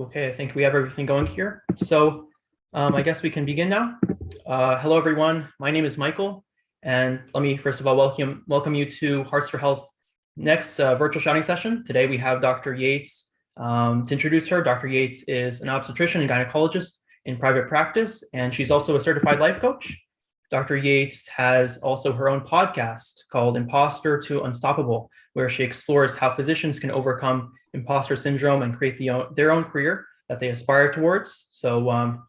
Okay, I think we have everything going here. So I guess we can begin now. Hello, everyone. My name is Michael, and let me first of all welcome you to Hearts for Health next virtual shouting session. Today we have Dr. Yates. To introduce her, Dr. Yates is an obstetrician and gynecologist in private practice, and she's also a certified life coach. Dr. Yates has also her own podcast called Imposter to Unstoppable, where she explores how physicians can overcome imposter syndrome and create their own career that they aspire towards. So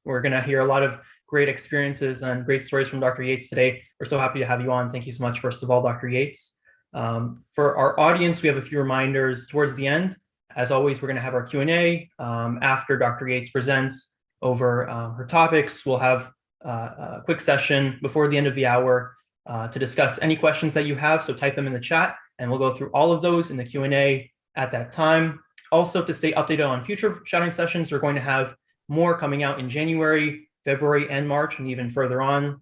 we're going to hear a lot of great experiences and great stories from Dr. Yates today. We're so happy to have you on. Thank you so much, first of all, Dr. Yates. For our audience, we have a few reminders towards the end. As always, we're going to have our Q&A. After Dr. Yates presents over her topics, we'll have a quick session before the end of the hour to discuss any questions that you have. So type them in the chat, and we'll go through all of those in the Q&A at that time. Also, to stay updated on future shouting sessions, we're going to have more coming out in January, February, and March, and even further on.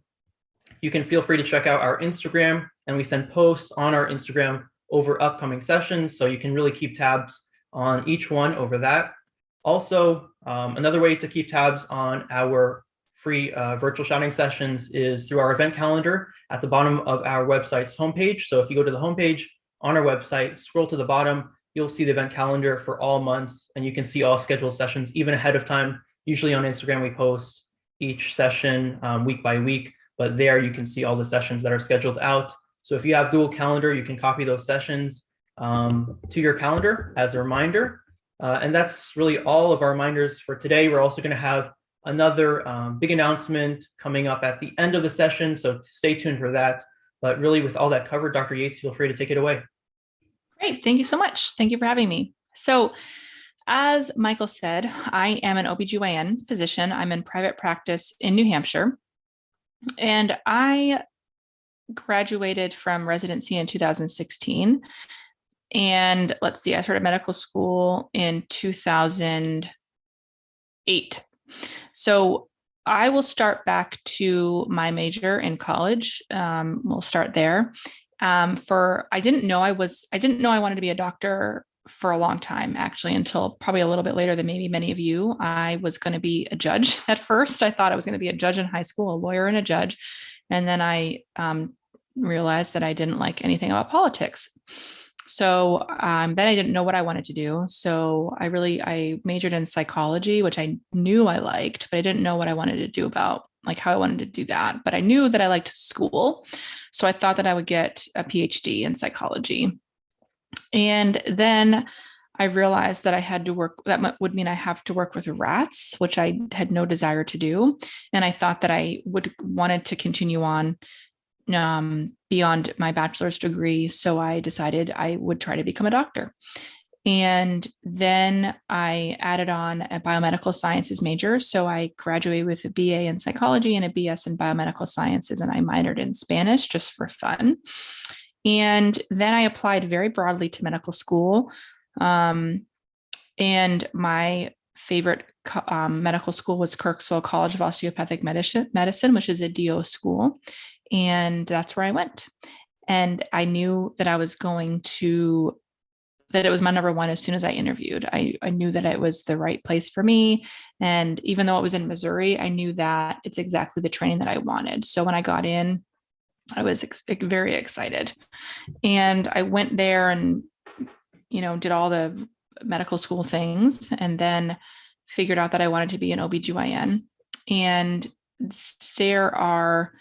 You can feel free to check out our Instagram, and we send posts on our Instagram over upcoming sessions, so you can really keep tabs on each one over that. Also, another way to keep tabs on our free virtual shouting sessions is through our event calendar at the bottom of our website's homepage. So if you go to the homepage on our website, scroll to the bottom, you'll see the event calendar for all months, and you can see all scheduled sessions even ahead of time. Usually on Instagram, we post each session week by week, but there you can see all the sessions that are scheduled out. So if you have Google Calendar, you can copy those sessions to your calendar as a reminder. And that's really all of our reminders for today. We're also going to have another big announcement coming up at the end of the session, so stay tuned for that. But really, with all that covered, Dr. Yates, feel free to take it away. Great. Thank you so much. Thank you for having me. So as Michael said, I am an OBGYN physician. I'm in private practice in New Hampshire, and I graduated from residency in 2016. And let's see, I started medical school in 2008. So I will start back to my major in college. We'll start there. I didn't know I wanted to be a doctor for a long time, actually, until probably a little bit later than maybe many of you. I was going to be a judge at first. I thought I was going to be a judge in high school, a lawyer and a judge. And then I realized that I didn't like anything about politics. So then I didn't know what I wanted to do. So I majored in psychology, which I knew I liked, but I didn't know what I wanted to do about like how I wanted to do that. But I knew that I liked school. So I thought that I would get a PhD in psychology. And then I realized that that would mean I have to work with rats, which I had no desire to do. And I thought that I wanted to continue on beyond my bachelor's degree. So I decided I would try to become a doctor. And then I added on a biomedical sciences major. So I graduated with a BA in psychology and a BS in biomedical sciences, and I minored in Spanish just for fun. And then I applied very broadly to medical school. And my favorite medical school was Kirksville College of Osteopathic Medicine, which is a DO school. And that's where I went. And I knew that that it was my number one as soon as I interviewed. I knew that it was the right place for me. And even though it was in Missouri, I knew that it's exactly the training that I wanted. So when I got in, I was very excited. And I went there and, did all the medical school things, and then figured out that I wanted to be an OBGYN. And there are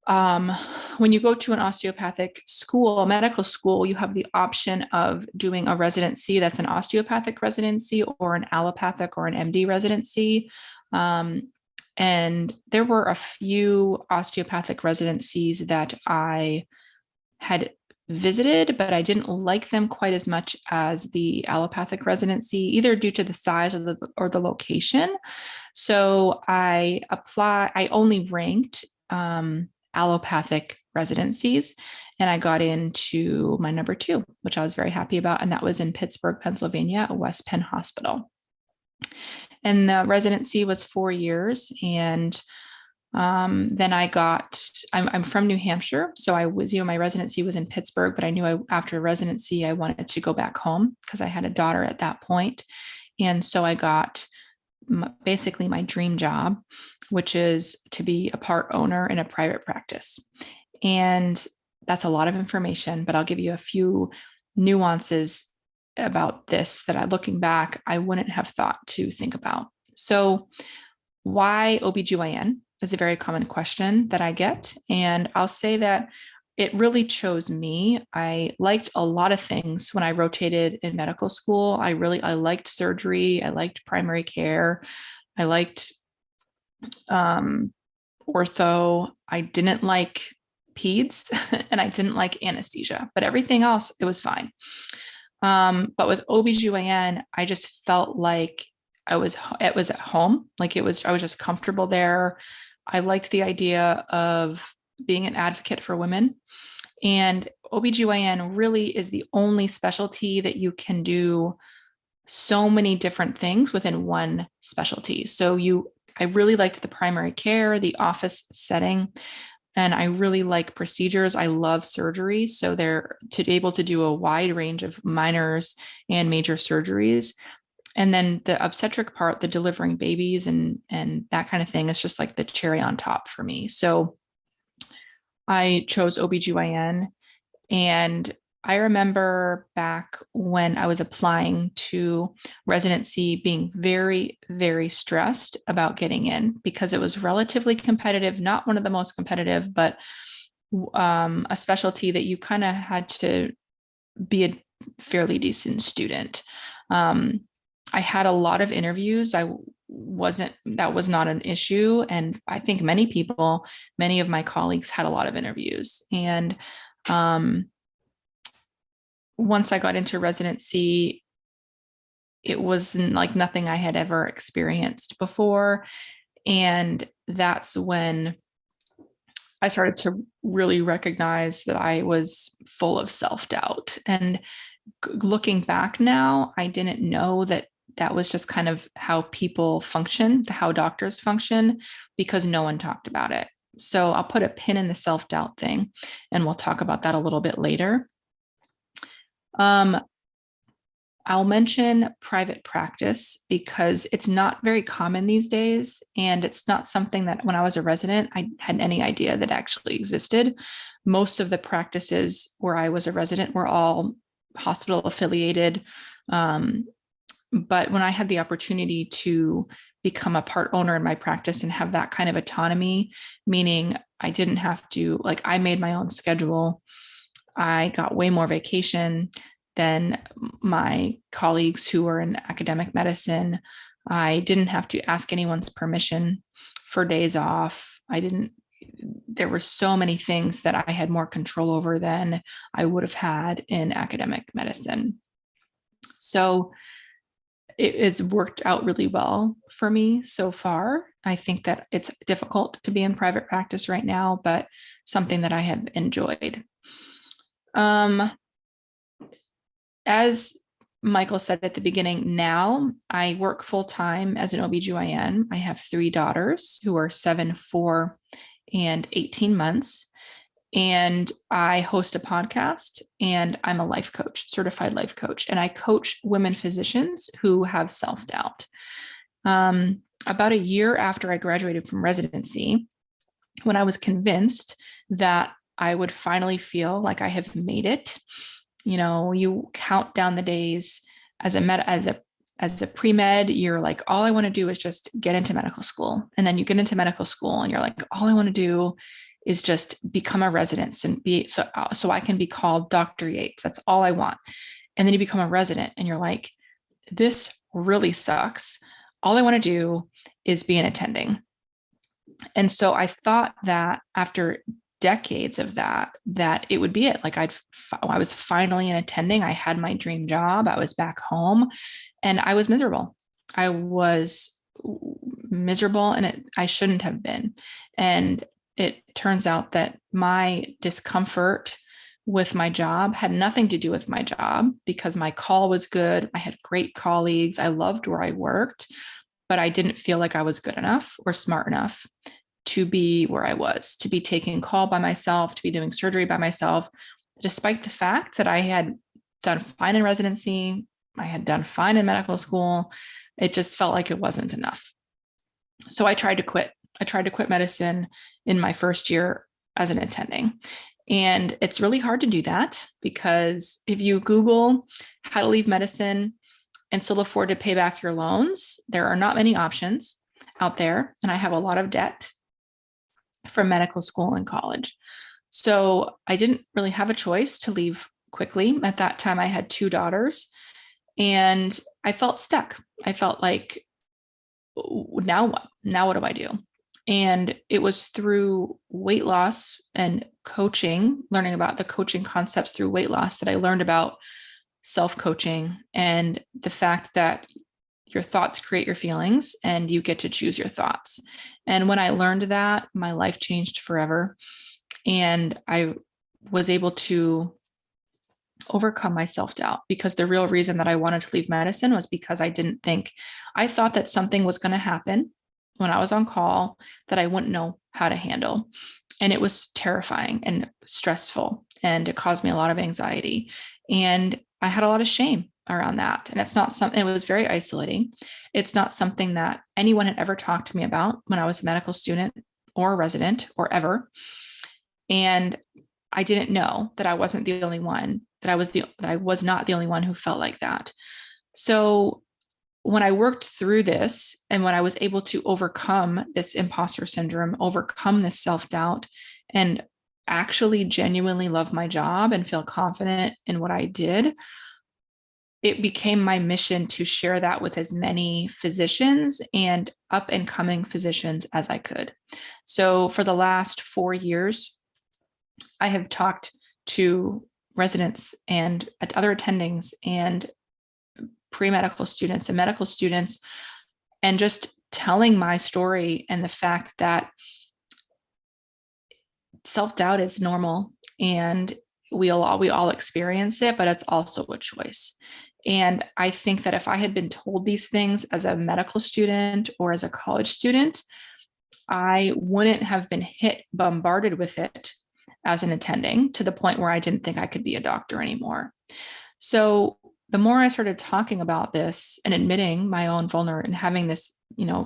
when you go to an osteopathic school, medical school, you have the option of doing a residency that's an osteopathic residency or an allopathic or an MD residency. And there were a few osteopathic residencies that I had visited, but I didn't like them quite as much as the allopathic residency, either due to the size or the location. So I only ranked allopathic residencies, and I got into my number 2, which I was very happy about. And that was in Pittsburgh, Pennsylvania, at West Penn Hospital. And the residency was 4 years. And then I'm from New Hampshire. So my residency was in Pittsburgh, but I knew after residency, I wanted to go back home because I had a daughter at that point. And so I got basically my dream job, which is to be a part owner in a private practice. And that's a lot of information, but I'll give you a few nuances about this that looking back, I wouldn't have thought to think about. So why OBGYN is a very common question that I get. And I'll say that it really chose me. I liked a lot of things when I rotated in medical school. I liked surgery. I liked primary care. I liked ortho. I didn't like peds and I didn't like anesthesia, but everything else, it was fine. But with OBGYN, I just felt like it was at home. Like I was just comfortable there. I liked the idea of being an advocate for women. And OBGYN really is the only specialty that you can do so many different things within one specialty. So I really liked the primary care, the office setting, and I really like procedures. I love surgery. So they're to be able to do a wide range of minors and major surgeries. And then the obstetric part, the delivering babies and that kind of thing is just like the cherry on top for me. So I chose OBGYN. And I remember back when I was applying to residency being very, very stressed about getting in because it was relatively competitive, not one of the most competitive, but a specialty that you kind of had to be a fairly decent student. I had a lot of interviews. That was not an issue. And I think many of my colleagues had a lot of interviews. And once I got into residency, it was like nothing I had ever experienced before. And that's when I started to really recognize that I was full of self-doubt. And looking back now, I didn't know that was just kind of how people function, how doctors function, because no one talked about it. So I'll put a pin in the self-doubt thing, and we'll talk about that a little bit later. I'll mention private practice because it's not very common these days. And it's not something that when I was a resident, I had any idea that actually existed. Most of the practices where I was a resident were all hospital affiliated. But when I had the opportunity to become a part owner in my practice and have that kind of autonomy, meaning I didn't have to, I made my own schedule. I got way more vacation than my colleagues who were in academic medicine. I didn't have to ask anyone's permission for days off. There were so many things that I had more control over than I would have had in academic medicine. So it has worked out really well for me so far. I think that it's difficult to be in private practice right now, but something that I have enjoyed. As Michael said at the beginning, now I work full-time as an OBGYN. I have 3 daughters who are 7, 4, and 18 months. And I host a podcast, and I'm a life coach, certified life coach, and I coach women physicians who have self-doubt. About a year after I graduated from residency, when I was convinced that I would finally feel like I have made it, you count down the days as a pre-med, you're like, all I want to do is just get into medical school. And then you get into medical school and you're like, all I want to do is just become a resident and be so I can be called Dr. Yates. That's all I want. And then you become a resident and you're like, this really sucks. All I want to do is be an attending. And so I thought that after decades of that it would be it. Like I was finally an attending. I had my dream job. I was back home and I was miserable. I was miserable and I shouldn't have been. And it turns out that my discomfort with my job had nothing to do with my job because my call was good. I had great colleagues. I loved where I worked, but I didn't feel like I was good enough or smart enough to be where I was, to be taking call by myself, to be doing surgery by myself, despite the fact that I had done fine in residency. I had done fine in medical school. It just felt like it wasn't enough. So I tried to quit. I tried to quit medicine in my first year as an attending. And it's really hard to do that because if you Google how to leave medicine and still afford to pay back your loans, there are not many options out there. And I have a lot of debt from medical school and college. So I didn't really have a choice to leave quickly. At that time, I had 2 daughters and I felt stuck. I felt like, now what? Now what do I do? And it was through weight loss and coaching, learning about the coaching concepts through weight loss, that I learned about self-coaching and the fact that your thoughts create your feelings and you get to choose your thoughts. And when I learned that, my life changed forever. And I was able to overcome my self-doubt, because the real reason that I wanted to leave medicine was because I thought that something was going to happen when I was on call that I wouldn't know how to handle. And it was terrifying and stressful, and it caused me a lot of anxiety. And I had a lot of shame around that. And it's not something, it was very isolating. It's not something that anyone had ever talked to me about when I was a medical student or a resident or ever. And I didn't know that I wasn't the only one, that I was not the only one who felt like that. So when I worked through this and when I was able to overcome this imposter syndrome, overcome this self-doubt, and actually genuinely love my job and feel confident in what I did, it became my mission to share that with as many physicians and up and coming physicians as I could. So for the last 4 years, I have talked to residents and other attendings and pre-medical students and medical students, and just telling my story and the fact that self-doubt is normal and we all experience it, but it's also a choice. And I think that if I had been told these things as a medical student or as a college student, I wouldn't have been bombarded with it as an attending to the point where I didn't think I could be a doctor anymore. So the more I started talking about this and admitting my own vulnerability and having this,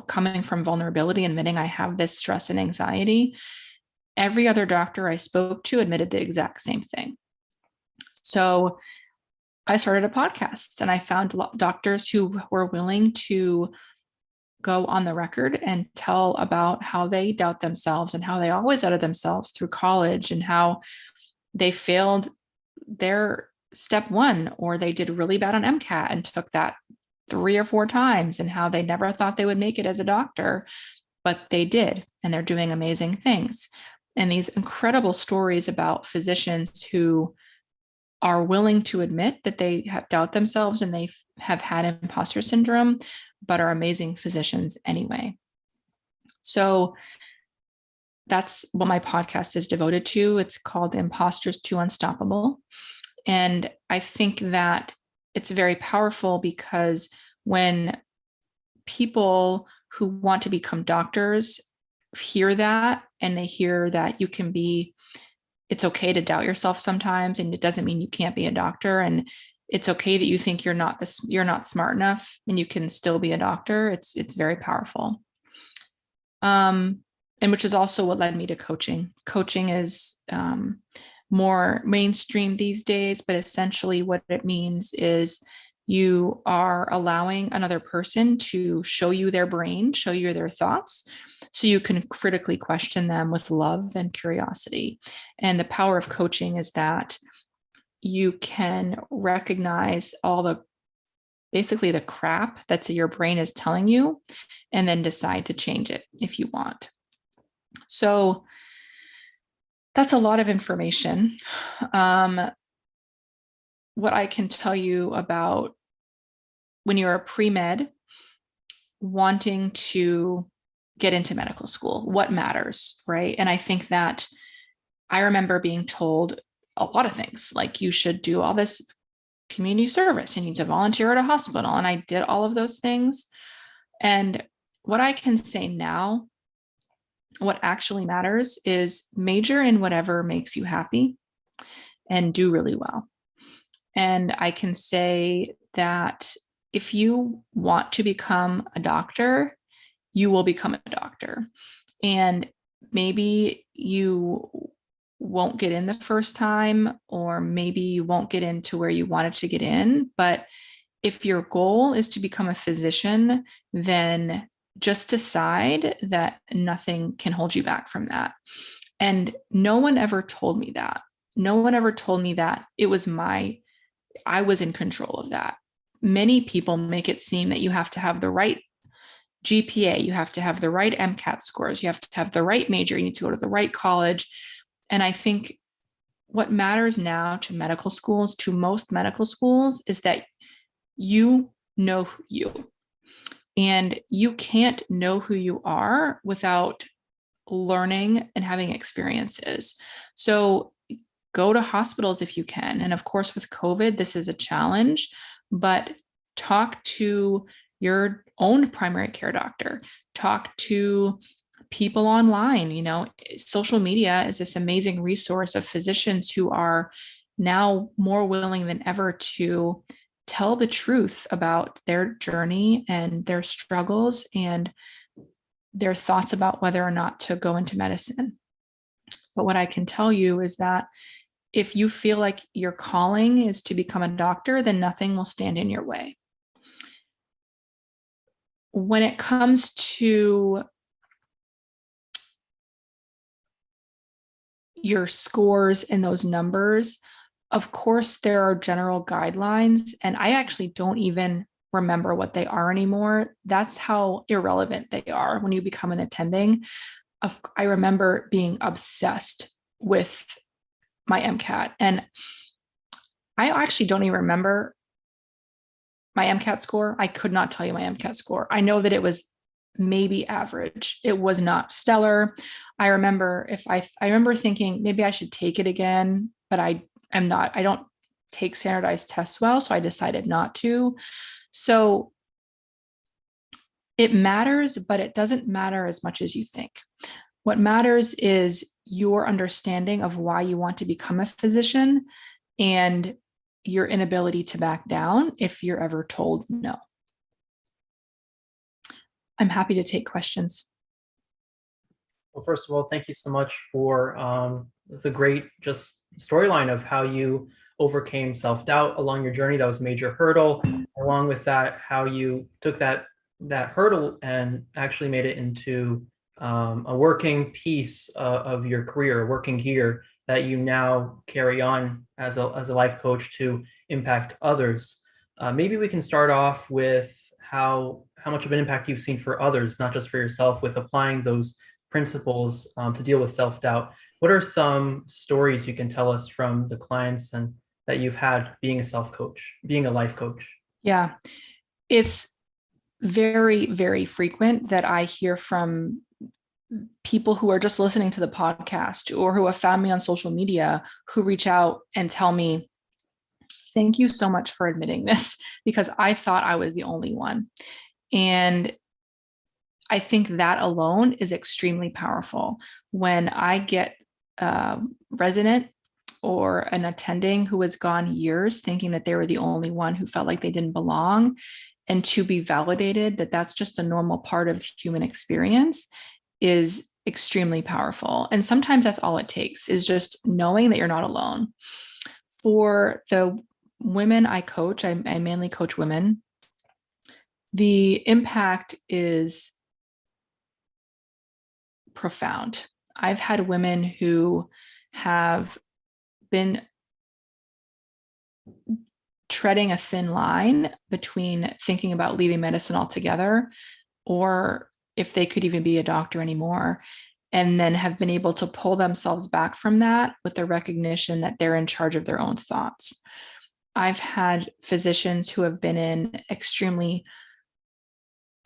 coming from vulnerability, admitting I have this stress and anxiety, every other doctor I spoke to admitted the exact same thing. So I started a podcast and I found doctors who were willing to go on the record and tell about how they doubt themselves and how they always doubted themselves through college and how they failed their step 1, or they did really bad on MCAT and took that 3 or 4 times, and how they never thought they would make it as a doctor, but they did, and they're doing amazing things. And these incredible stories about physicians who are willing to admit that they have doubt themselves and they have had imposter syndrome, but are amazing physicians anyway. So that's what my podcast is devoted to. It's called Imposters to Unstoppable. And I think that it's very powerful because when people who want to become doctors hear that, and they hear that it's okay to doubt yourself sometimes, and it doesn't mean you can't be a doctor, and it's okay that you think you're not smart enough and you can still be a doctor. It's very powerful. And which is also what led me to coaching. Coaching is more mainstream these days, but essentially what it means is you are allowing another person to show you their brain, show you their thoughts, so you can critically question them with love and curiosity. And the power of coaching is that you can recognize basically the crap that's your brain is telling you, and then decide to change it if you want. So that's a lot of information. What I can tell you about when you're a pre-med wanting to get into medical school, what matters, right? And I think that I remember being told a lot of things, like you should do all this community service, you need to volunteer at a hospital. And I did all of those things. And what I can say now, what actually matters is major in whatever makes you happy and do really well. And I can say that if you want to become a doctor, you will become a doctor. And maybe you won't get in the first time, or maybe you won't get into where you wanted to get in. But if your goal is to become a physician, then just decide that nothing can hold you back from that. And no one ever told me that. No one ever told me that it was I was in control of that. Many people make it seem that you have to have the right GPA, you have to have the right MCAT scores, you have to have the right major, you need to go to the right college. And I think what matters now to medical schools, to most medical schools, is that you know you. And you can't know who you are without learning and having experiences. So go to hospitals if you can. And of course, with COVID, this is a challenge, but talk to your own primary care doctor, talk to people online. Social media is this amazing resource of physicians who are now more willing than ever to tell the truth about their journey and their struggles and their thoughts about whether or not to go into medicine. But what I can tell you is that if you feel like your calling is to become a doctor, then nothing will stand in your way. When it comes to your scores and those numbers, of course, there are general guidelines, and I actually don't even remember what they are anymore. That's how irrelevant they are when you become an attending. I remember being obsessed with my MCAT, and I actually don't even remember my MCAT score. I could not tell you my MCAT score. I know that it was maybe average. It was not stellar. I remember thinking maybe I should take it again, but I don't take standardized tests well, so I decided not to. So it matters, but it doesn't matter as much as you think. What matters is your understanding of why you want to become a physician and your inability to back down if you're ever told no. I'm happy to take questions. Well, first of all, thank you so much for the great just storyline of how you overcame self-doubt along your journey. That was a major hurdle. Along with that, how you took that hurdle and actually made it into a working piece of your career, a working gear that you now carry on as a life coach to impact others. Maybe we can start off with how much of an impact you've seen for others, not just for yourself, with applying those principles to deal with self-doubt. What are some stories you can tell us from the clients and that you've had being a life coach? Yeah, it's very, very frequent that I hear from people who are just listening to the podcast or who have found me on social media who reach out and tell me, thank you so much for admitting this, because I thought I was the only one. And I think that alone is extremely powerful. When I get a resident or an attending who has gone years thinking that they were the only one who felt like they didn't belong, and to be validated that that's just a normal part of human experience, is extremely powerful. And sometimes that's all it takes, is just knowing that you're not alone. For the women I coach, I mainly coach women, the impact is profound. I've had women who have been treading a thin line between thinking about leaving medicine altogether, or if they could even be a doctor anymore, and then have been able to pull themselves back from that with the recognition that they're in charge of their own thoughts. I've had physicians who have been in extremely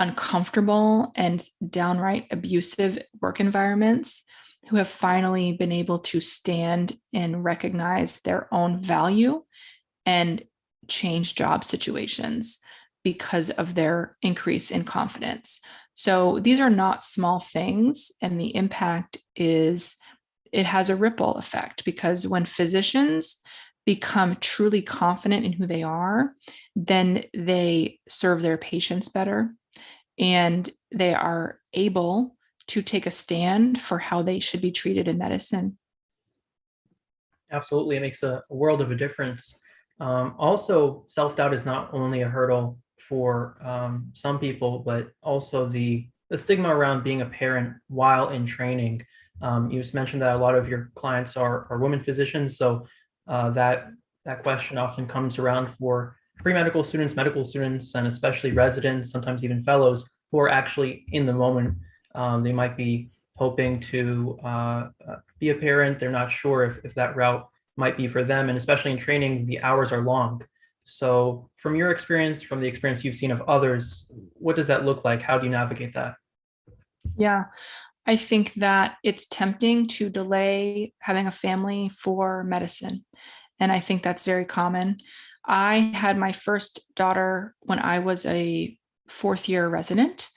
uncomfortable and downright abusive work environments who have finally been able to stand and recognize their own value and change job situations because of their increase in confidence. So these are not small things, and the impact is, it has a ripple effect, because when physicians become truly confident in who they are, then they serve their patients better, and they are able to take a stand for how they should be treated in medicine. Absolutely, it makes a world of a difference. Also, self-doubt is not only a hurdle for some people, but also the stigma around being a parent while in training. You just mentioned that a lot of your clients are women physicians, so that question often comes around for pre-medical students, medical students, and especially residents, sometimes even fellows who are actually in the moment. They might be hoping to be a parent. They're not sure if that route might be for them. And especially in training, the hours are long. So from your experience, from the experience you've seen of others, what does that look like? How do you navigate that? Yeah, I think that it's tempting to delay having a family for medicine. And I think that's very common. I had my first daughter when I was a fourth year resident.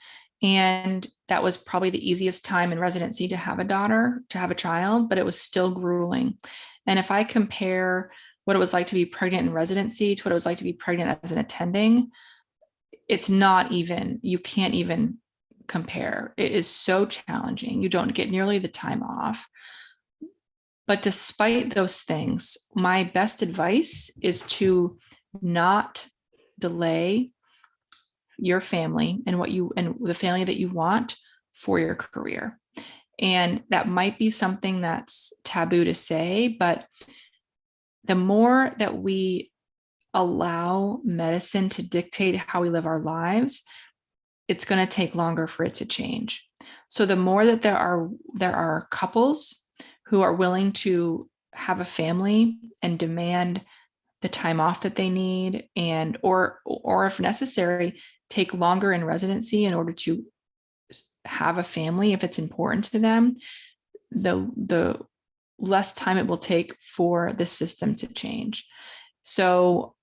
And that was probably the easiest time in residency to have a daughter, to have a child, but it was still grueling. And if I compare what it was like to be pregnant in residency to what it was like to be pregnant as an attending, it's not even, you can't even compare. It is so challenging. You don't get nearly the time off. But despite those things, my best advice is to not delay your family and the family that you want for your career. And that might be something that's taboo to say, but the more that we allow medicine to dictate how we live our lives, it's going to take longer for it to change. So the more that there are couples who are willing to have a family and demand the time off that they need, and or if necessary, take longer in residency in order to have a family if it's important to them, the less time it will take for the system to change. So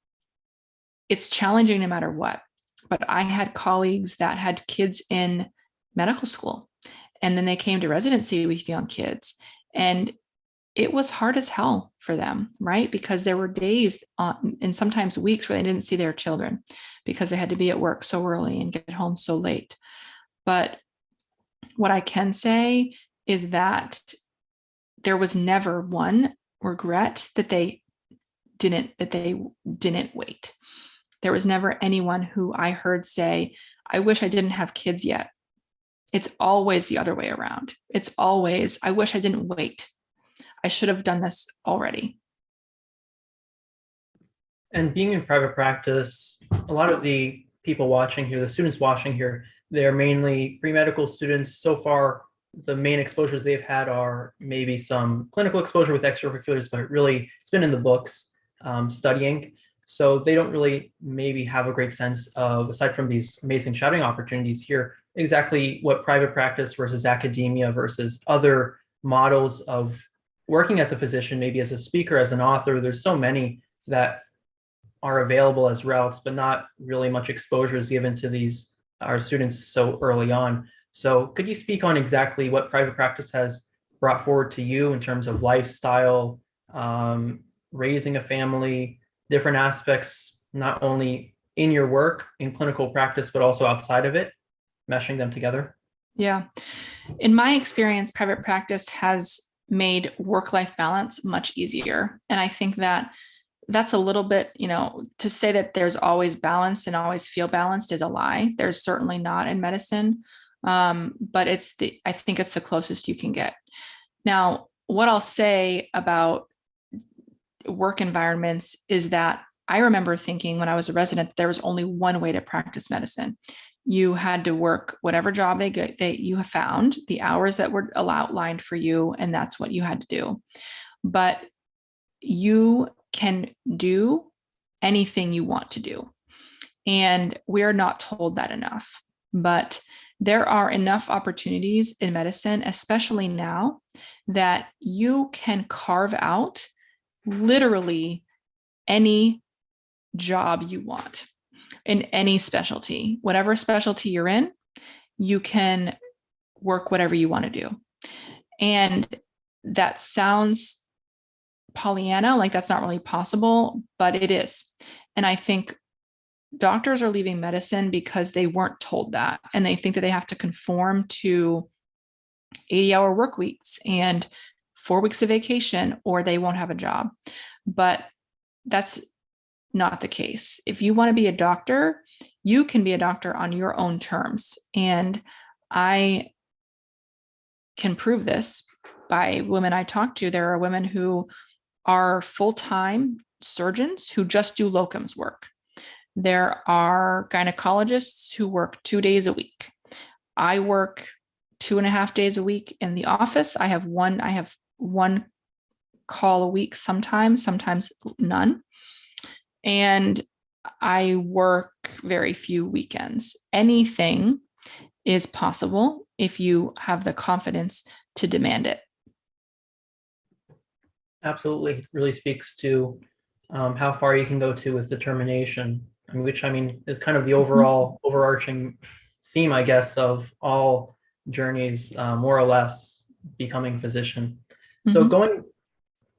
it's challenging no matter what. But I had colleagues that had kids in medical school, and then they came to residency with young kids, and it was hard as hell for them, right? Because there were days and sometimes weeks where they didn't see their children because they had to be at work so early and get home so late. But what I can say is that there was never one regret that they didn't wait. There was never anyone who I heard say, I wish I didn't have kids yet. It's always the other way around. It's always, I wish I didn't wait. I should have done this already. And being in private practice, a lot of the people watching here, the students watching here, they're mainly pre-medical students. So far, the main exposures they've had are maybe some clinical exposure with extracurriculars, but really it's been in the books studying. So they don't really maybe have a great sense of, aside from these amazing shadowing opportunities here, exactly what private practice versus academia versus other models of working as a physician, maybe as a speaker, as an author. There's so many that are available as routes, but not really much exposure is given to these our students so early on. So could you speak on exactly what private practice has brought forward to you in terms of lifestyle, raising a family, different aspects, not only in your work, in clinical practice, but also outside of it, meshing them together? Yeah. In my experience, private practice has made work-life balance much easier. And I think that that's a little bit, to say that there's always balance and always feel balanced is a lie. There's certainly not in medicine. But I think it's the closest you can get. Now, what I'll say about work environments is that I remember thinking when I was a resident, there was only one way to practice medicine. You had to work whatever job that you have found, the hours that were outlined for you, and that's what you had to do. But you can do anything you want to do. And we're not told that enough. But there are enough opportunities in medicine, especially now, that you can carve out literally any job you want in any specialty. Whatever specialty you're in, you can work whatever you want to do. And that sounds Pollyanna, like that's not really possible, but it is. And I think doctors are leaving medicine because they weren't told that. And they think that they have to conform to 80-hour work weeks and 4 weeks of vacation, or they won't have a job. But that's not the case. If you want to be a doctor, you can be a doctor on your own terms. And I can prove this by women I talk to. There are women who are full-time surgeons who just do locums work. There are gynecologists who work 2 days a week. I work 2.5 days a week in the office. I have one call a week, sometimes none. And I work very few weekends. Anything is possible if you have the confidence to demand it. Absolutely. It really speaks to how far you can go to with determination, which is kind of the overall overarching theme, I guess, of all journeys, more or less becoming a physician. So going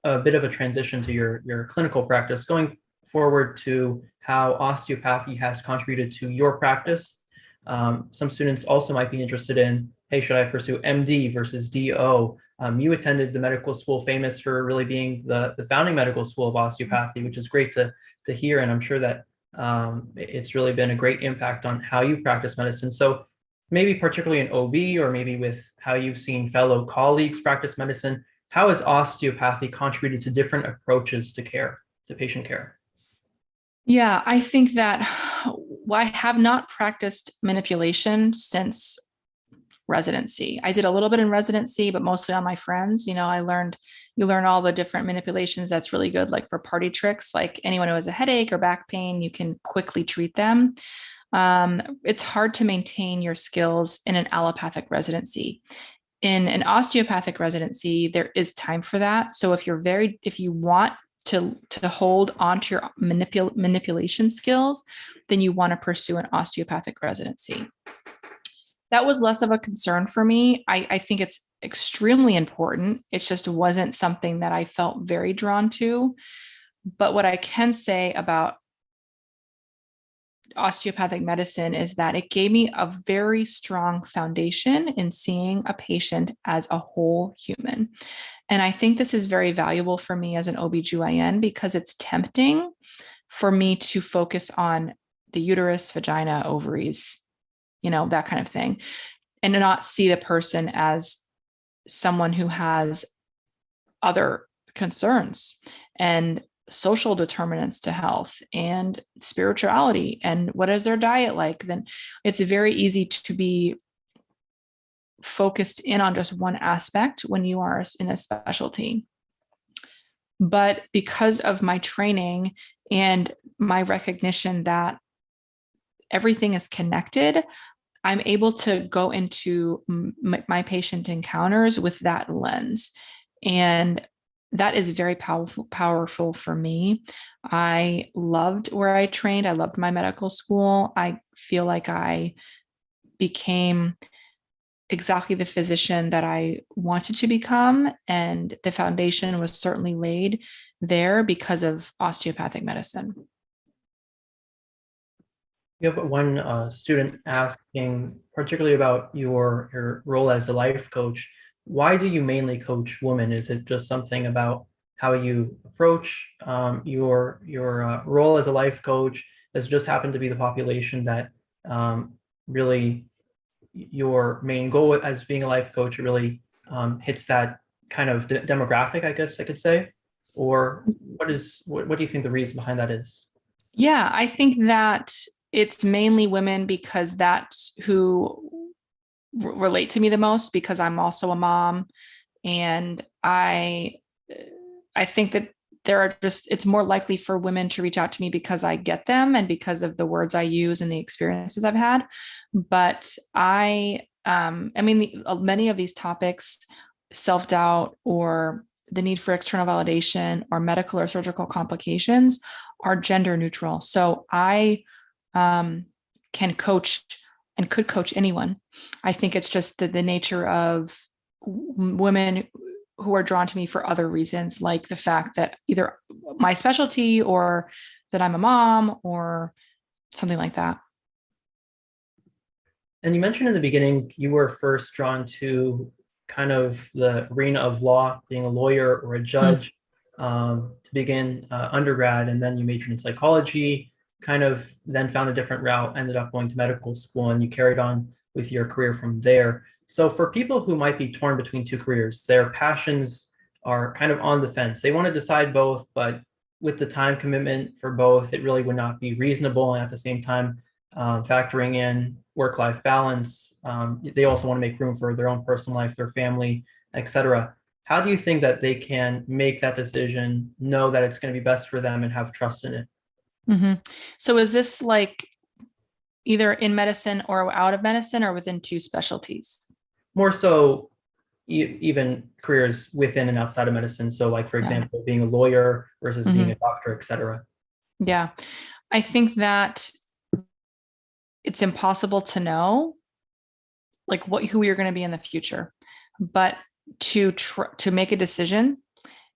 a bit of a transition to your clinical practice, going forward to how osteopathy has contributed to your practice. Some students also might be interested in, hey, should I pursue MD versus DO? You attended the medical school famous for really being the founding medical school of osteopathy, which is great to hear. And I'm sure that it's really been a great impact on how you practice medicine. So maybe particularly in OB, or maybe with how you've seen fellow colleagues practice medicine, how has osteopathy contributed to different approaches to care, to patient care? Yeah, I think that I have not practiced manipulation since residency. I did a little bit in residency, but mostly on my friends. You learn all the different manipulations. That's really good. Like for party tricks, like anyone who has a headache or back pain, you can quickly treat them. It's hard to maintain your skills in an allopathic residency. In an osteopathic residency, there is time for that. So if you want to hold onto your manipulation skills, then you want to pursue an osteopathic residency. That was less of a concern for me. I think it's extremely important. It just wasn't something that I felt very drawn to. But what I can say about osteopathic medicine is that it gave me a very strong foundation in seeing a patient as a whole human. And I think this is very valuable for me as an OBGYN because it's tempting for me to focus on the uterus, vagina, ovaries, that kind of thing, and to not see the person as someone who has other concerns and social determinants to health and spirituality and what is their diet like. Then it's very easy to be focused in on just one aspect when you are in a specialty. But because of my training and my recognition that everything is connected, I'm able to go into my patient encounters with that lens. And that is very powerful for me. I loved where I trained. I loved my medical school. I feel like I became exactly the physician that I wanted to become. And the foundation was certainly laid there because of osteopathic medicine. You have one student asking particularly about your role as a life coach. Why do you mainly coach women? Is it just something about how you approach your role as a life coach? Does it just happen to be the population that really your main goal as being a life coach really hits that kind of demographic, I guess I could say? Or what do you think the reason behind that is? Yeah, I think that it's mainly women because that's who relate to me the most, because I'm also a mom. And I think that it's more likely for women to reach out to me because I get them and because of the words I use and the experiences I've had. But many of these topics, self-doubt or the need for external validation or medical or surgical complications, are gender neutral. So I can coach and could coach anyone. I think it's just the nature of women who are drawn to me for other reasons, like the fact that either my specialty or that I'm a mom or something like that. And you mentioned in the beginning you were first drawn to kind of the arena of law, being a lawyer or a judge, to begin undergrad, and then you majored in psychology, kind of then found a different route, ended up going to medical school, and you carried on with your career from there. So for people who might be torn between two careers, their passions are kind of on the fence. They want to decide both, but with the time commitment for both, it really would not be reasonable. And at the same time, factoring in work-life balance, they also want to make room for their own personal life, their family, etc. How do you think that they can make that decision, know that it's going to be best for them, and have trust in it? Mm-hmm. So is this like either in medicine or out of medicine or within two specialties? More so, even careers within and outside of medicine. So like, for example, being a lawyer versus being a doctor, etc. Yeah. I think that it's impossible to know like who you're going to be in the future, but to make a decision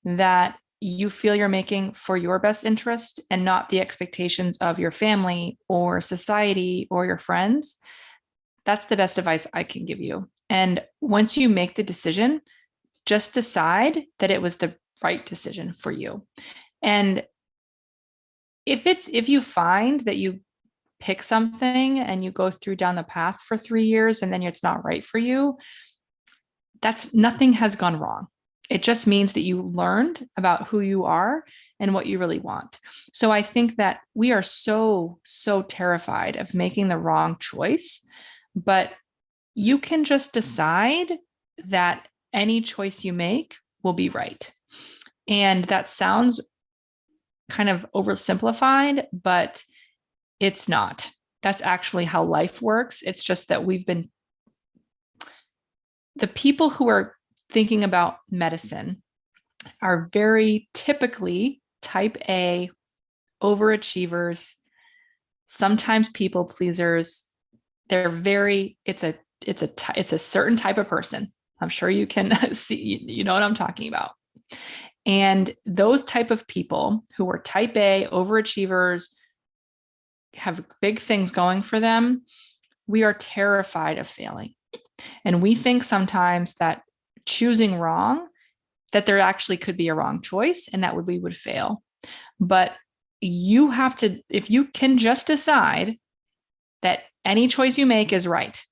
that you feel you're making for your best interest and not the expectations of your family or society or your friends. That's the best advice I can give you. And once you make the decision, just decide that it was the right decision for you. And if you find that you pick something and you go through down the path for 3 years and then it's not right for you, that's nothing has gone wrong. It just means that you learned about who you are and what you really want. So I think that we are so terrified of making the wrong choice, but you can just decide that any choice you make will be right. And that sounds kind of oversimplified, but it's not. That's actually how life works. It's just that the people who are thinking about medicine are very typically type A, overachievers, sometimes people pleasers. It's a certain type of person. I'm sure you can see, you know what I'm talking about. And those type of people who are type A, overachievers, have big things going for them, we are terrified of failing. And we think sometimes that choosing wrong, that there actually could be a wrong choice and that we would fail. But you have to, if you can just decide that any choice you make is right.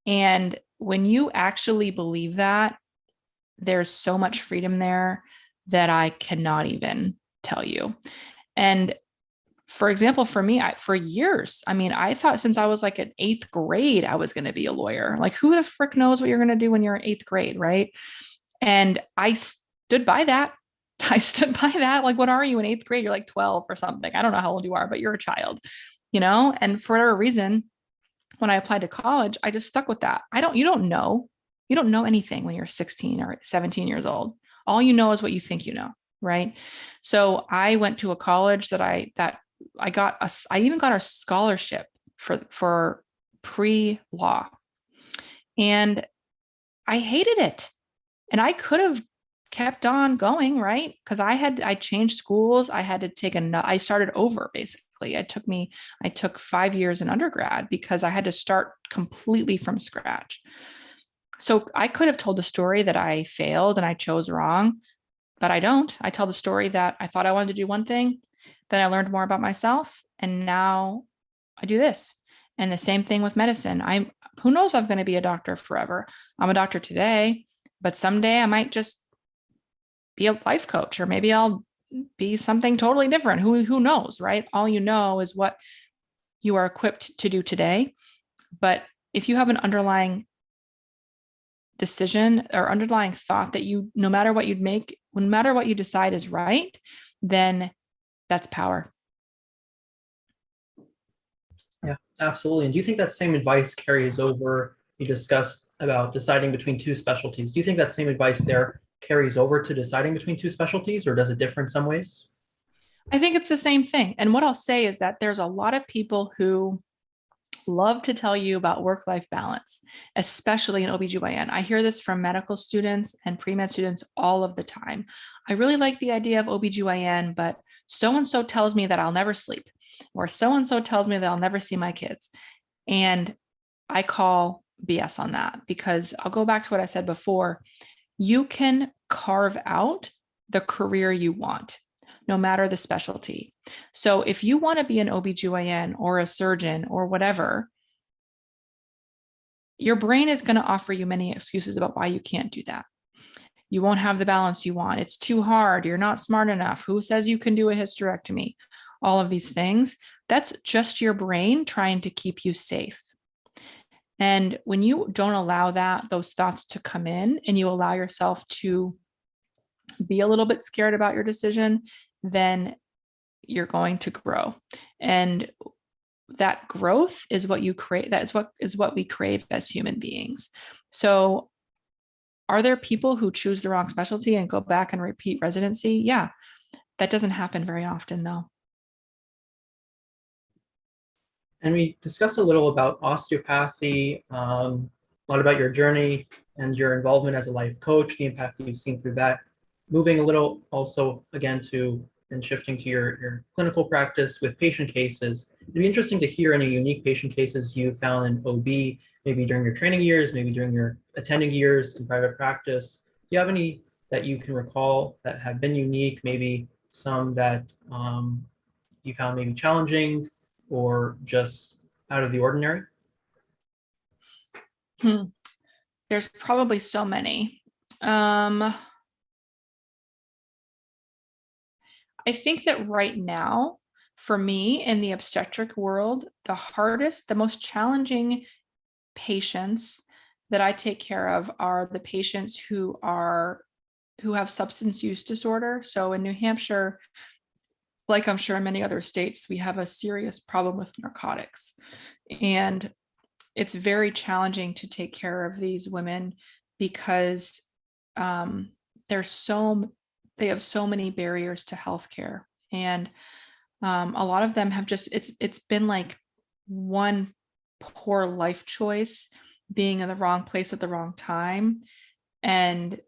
And when you actually believe that, there's so much freedom there that I cannot even tell you. And for example, for me, for years, I thought since I was like in 8th grade, I was going to be a lawyer. Like, who the frick knows what you're going to do when you're in 8th grade, right? And I stood by that. Like, what are you in 8th grade? You're like 12 or something. I don't know how old you are, but you're a child, And for whatever reason, when I applied to college, I just stuck with that. You don't know anything when you're 16 or 17 years old. All you know is what you think you know, right? So I went to a college that I even got a scholarship for pre-law, and I hated it. And I could have kept on going, right? Because I changed schools. I had to I started over basically. I took 5 years in undergrad because I had to start completely from scratch. So I could have told the story that I failed and I chose wrong, but I don't. I tell the story that I thought I wanted to do one thing, then I learned more about myself, and now I do this. And the same thing with medicine. Who knows, I'm going to be a doctor forever. I'm a doctor today, but someday I might just be a life coach, or maybe I'll be something totally different. Who knows, right? All you know is what you are equipped to do today. But if you have an underlying decision or underlying thought that no matter what you decide is right, then that's power. Yeah, absolutely. And do you think that same advice carries over? You discussed about deciding between two specialties. Do you think that same advice there carries over to deciding between two specialties, or does it differ in some ways? I think it's the same thing. And what I'll say is that there's a lot of people who love to tell you about work-life balance, especially in OBGYN. I hear this from medical students and pre-med students all of the time. I really like the idea of OBGYN, but so-and-so tells me that I'll never sleep, or so-and-so tells me that I'll never see my kids. And I call BS on that, because I'll go back to what I said before. You can carve out the career you want, no matter the specialty. So if you want to be an OBGYN or a surgeon or whatever, your brain is going to offer you many excuses about why you can't do that. You won't have the balance you want. It's too hard. You're not smart enough. Who says you can do a hysterectomy? All of these things. That's just your brain trying to keep you safe. And when you don't allow those thoughts to come in, and you allow yourself to be a little bit scared about your decision, then you're going to grow. And that growth is what you create. That is what we crave as human beings. So are there people who choose the wrong specialty and go back and repeat residency? Yeah, that doesn't happen very often, though. And we discussed a little about osteopathy, a lot about your journey and your involvement as a life coach, the impact that you've seen through that. Moving a little also again to and shifting to your clinical practice with patient cases. It'd be interesting to hear any unique patient cases you found in OB, maybe during your training years, maybe during your attending years in private practice. Do you have any that you can recall that have been unique, maybe some that you found maybe challenging or just out of the ordinary? There's probably so many. I think that right now, for me in the obstetric world, the most challenging patients that I take care of are the patients who have substance use disorder. So in New Hampshire, like I'm sure in many other states, we have a serious problem with narcotics. And it's very challenging to take care of these women because they have so many barriers to healthcare. And a lot of them have it's been like one poor life choice, being in the wrong place at the wrong time. And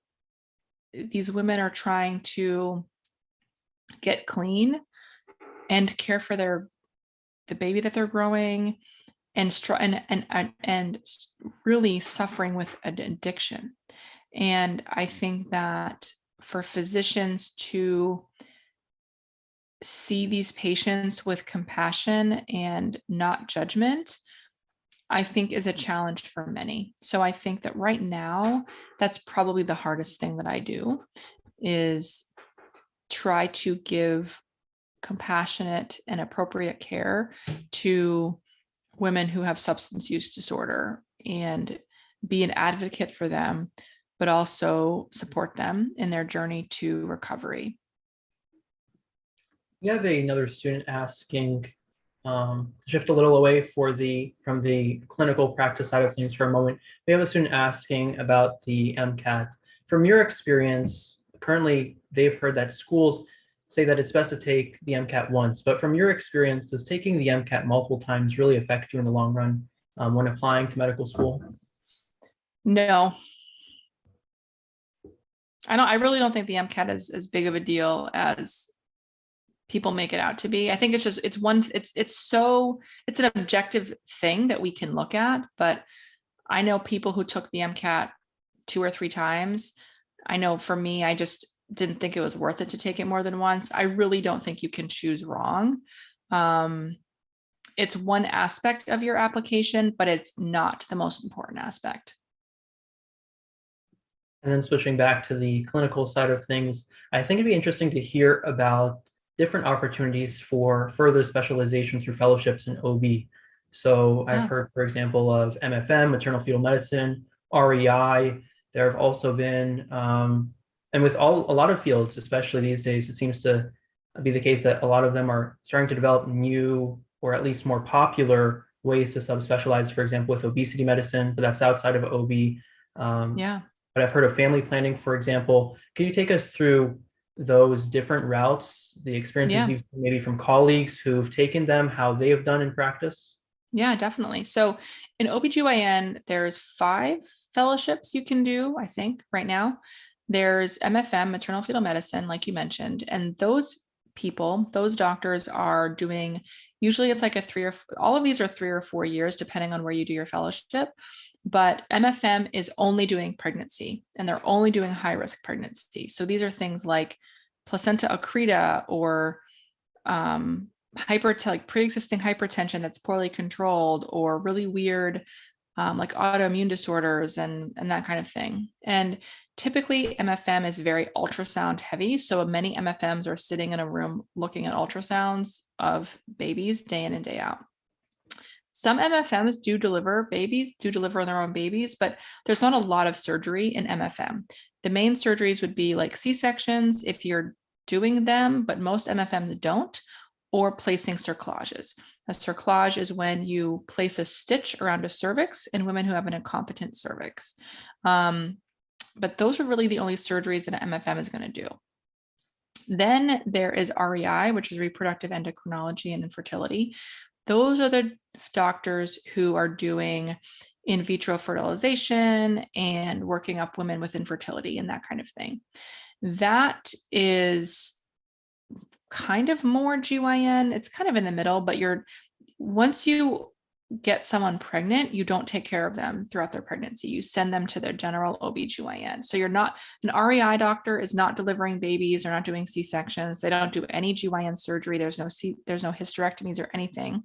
these women are trying to get clean and care for the baby that they're growing, and really suffering with an addiction. And I think that for physicians to see these patients with compassion and not judgment, I think is a challenge for many. So I think that right now, that's probably the hardest thing that I do, is try to give compassionate and appropriate care to women who have substance use disorder, and be an advocate for them, but also support them in their journey to recovery. We have another student asking, shift a little away from the clinical practice side of things for a moment. We have a student asking about the MCAT. From your experience, currently they've heard that schools say that it's best to take the MCAT once, but from your experience, does taking the MCAT multiple times really affect you in the long run when applying to medical school? No. I really don't think the MCAT is as big of a deal as people make it out to be. I think it's an objective thing that we can look at, but I know people who took the MCAT 2 or 3 times. I know for me, I just didn't think it was worth it to take it more than once. I really don't think you can choose wrong. It's one aspect of your application, but it's not the most important aspect. And then switching back to the clinical side of things, I think it'd be interesting to hear about different opportunities for further specialization through fellowships in OB. So I've heard, for example, of MFM, maternal fetal medicine, REI. There have also been, and with a lot of fields, especially these days, it seems to be the case that a lot of them are starting to develop new, or at least more popular, ways to subspecialize, for example, with obesity medicine, but that's outside of OB. But I've heard of family planning, for example. Can you take us through those different routes, the experiences you've maybe from colleagues who've taken them, how they have done in practice? Yeah, definitely. So in OBGYN, there's 5 fellowships you can do, I think, right now. There's MFM, maternal fetal medicine, like you mentioned, and those people, those doctors are doing, usually it's like a 3 or all of these are 3 or 4 years, depending on where you do your fellowship. But MFM is only doing pregnancy, and they're only doing high risk pregnancy. So these are things like placenta accreta or like pre-existing hypertension that's poorly controlled, or really weird like autoimmune disorders and that kind of thing. And typically MFM is very ultrasound heavy. So many MFMs are sitting in a room looking at ultrasounds of babies day in and day out. Some MFMs do deliver their own babies, but there's not a lot of surgery in MFM. The main surgeries would be like C-sections if you're doing them, but most MFMs don't, or placing cerclages. A cerclage is when you place a stitch around a cervix in women who have an incompetent cervix. But those are really the only surgeries that an MFM is going to do. Then there is REI, which is reproductive endocrinology and infertility. Those are the doctors who are doing in vitro fertilization and working up women with infertility and that kind of thing. That is kind of more GYN. It's kind of in the middle, but once you get someone pregnant, you don't take care of them throughout their pregnancy. You send them to their general OBGYN. So you're not, an REI doctor is not delivering babies. They're not doing C-sections. They don't do any GYN surgery. There's no hysterectomies or anything.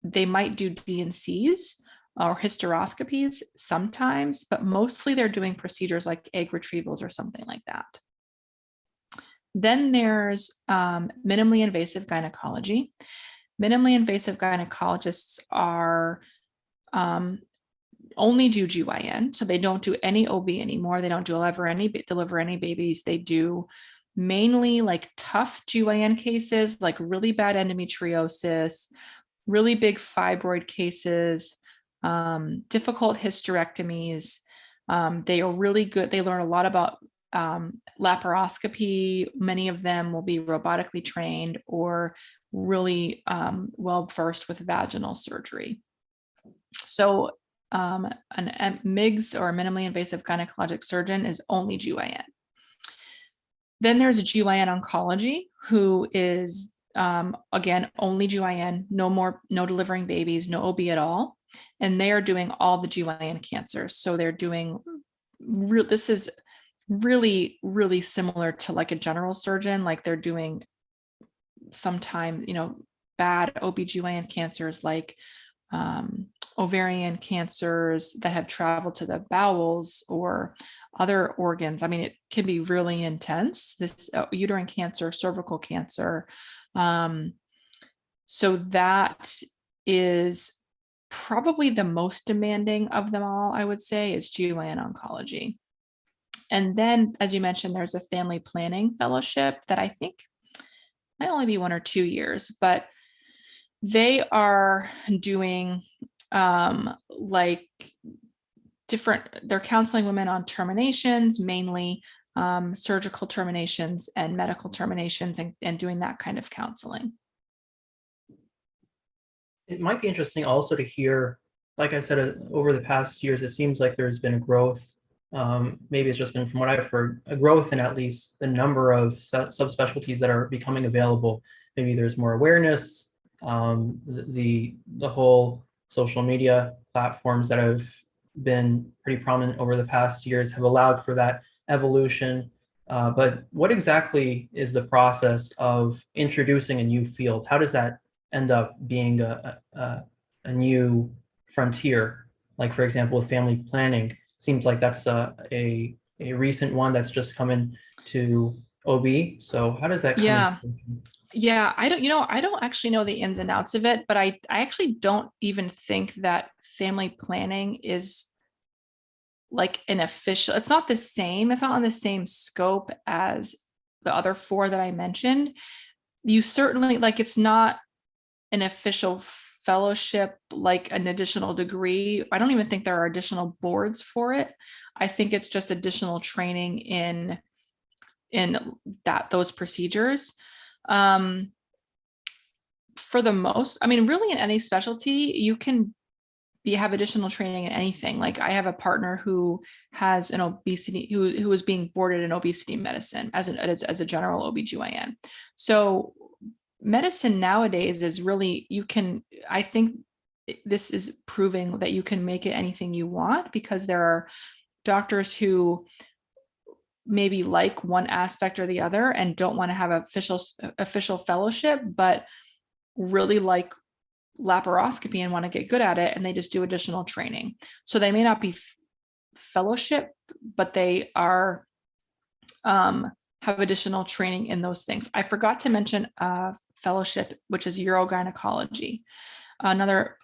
They might do D&Cs or hysteroscopies sometimes, but mostly they're doing procedures like egg retrievals or something like that. Then there's minimally invasive gynecology. Minimally invasive gynecologists are only do GYN, so they don't do any OB anymore. They don't deliver any babies. They do mainly like tough GYN cases, like really bad endometriosis, really big fibroid cases, difficult hysterectomies. They are really good. They learn a lot about laparoscopy. Many of them will be robotically trained or really well versed with vaginal surgery. So an MIGS or a minimally invasive gynecologic surgeon is only GYN. Then there's a GYN oncology who is again only GYN, no delivering babies, no OB at all, and they are doing all the GYN cancers. So they're doing this is really, really similar to like a general surgeon. Like they're doing sometimes, bad OBGYN cancers like ovarian cancers that have traveled to the bowels or other organs. I mean, it can be really intense, this uterine cancer, cervical cancer. So that is probably the most demanding of them all, I would say, is GYN oncology. And then, as you mentioned, there's a family planning fellowship that I think might only be 1 or 2 years, but they are doing like they're counseling women on terminations, mainly surgical terminations and medical terminations, and doing that kind of counseling. It might be interesting also to hear, like I said, over the past years, it seems like there's been a growth. Maybe it's just been from what I've heard, a growth in at least the number of subspecialties that are becoming available. Maybe there's more awareness. The whole social media platforms that have been pretty prominent over the past years have allowed for that evolution. But what exactly is the process of introducing a new field? How does that end up being a new frontier? Like, for example, with family planning, seems like that's a recent one that's just come into OB. So how does that come into? Yeah, I don't actually know the ins and outs of it, but I actually don't even think that family planning is like an official, it's not on the same scope as the other 4 that I mentioned. You certainly, like, it's not an official fellowship, like an additional degree. I don't even think there are additional boards for it. I think it's just additional training in those procedures. For the most, I mean, really in any specialty, you can have additional training in anything. Like I have a partner who has an obesity, who is being boarded in obesity medicine as a general OBGYN. So medicine nowadays is really, I think this is proving that you can make it anything you want, because there are doctors who maybe like one aspect or the other and don't want to have official fellowship, but really like laparoscopy and want to get good at it, and they just do additional training. So they may not be fellowship, but they are have additional training in those things. I forgot to mention fellowship, which is urogynecology. Another,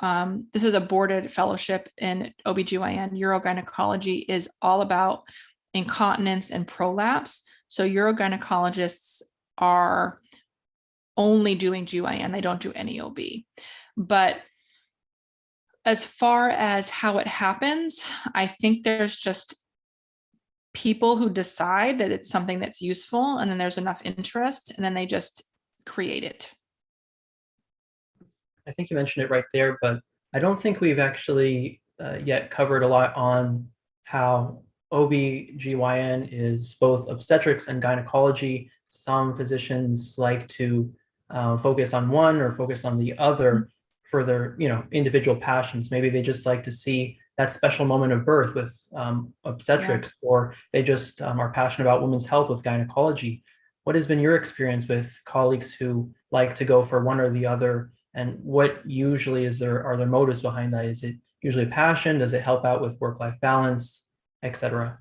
this is a boarded fellowship in OBGYN. Urogynecology is all about incontinence and prolapse. So urogynecologists are only doing GYN, they don't do any OB. But as far as how it happens, I think there's just people who decide that it's something that's useful, and then there's enough interest, and then they just create it. I think you mentioned it right there, but I don't think we've actually yet covered a lot on how OBGYN is both obstetrics and gynecology. Some physicians like to focus on one or focus on the other for their, individual passions. Maybe they just like to see that special moment of birth with obstetrics, or they just are passionate about women's health with gynecology. What has been your experience with colleagues who like to go for one or the other? And what usually are their motives behind that? Is it usually passion? Does it help out with work-life balance, etc.?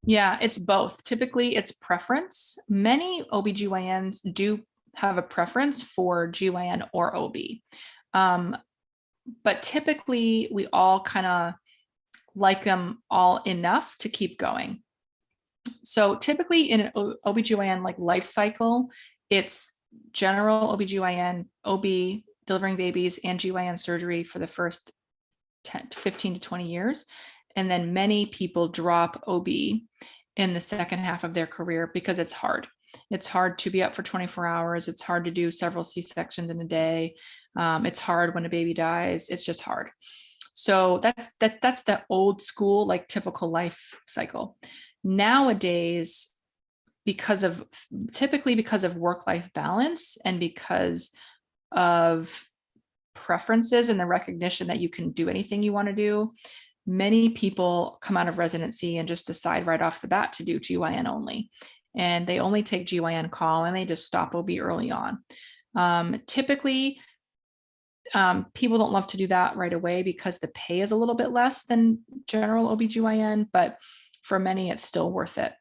Yeah, it's both. Typically, it's preference. Many OBGYNs do have a preference for GYN or OB. But typically, we all kind of like them all enough to keep going. So typically in an OBGYN like life cycle, it's general OBGYN, OB, delivering babies, and GYN surgery for the first 15 to 20 years. And then many people drop OB in the second half of their career because it's hard. It's hard to be up for 24 hours. It's hard to do several C-sections in a day. It's hard when a baby dies. It's just hard. So that's the old school, like typical life cycle. Nowadays, typically because of work-life balance and because of preferences and the recognition that you can do anything you want to do, many people come out of residency and just decide right off the bat to do GYN only. And they only take GYN call and they just stop OB early on. Typically, people don't love to do that right away because the pay is a little bit less than general OBGYN, but for many, it's still worth it.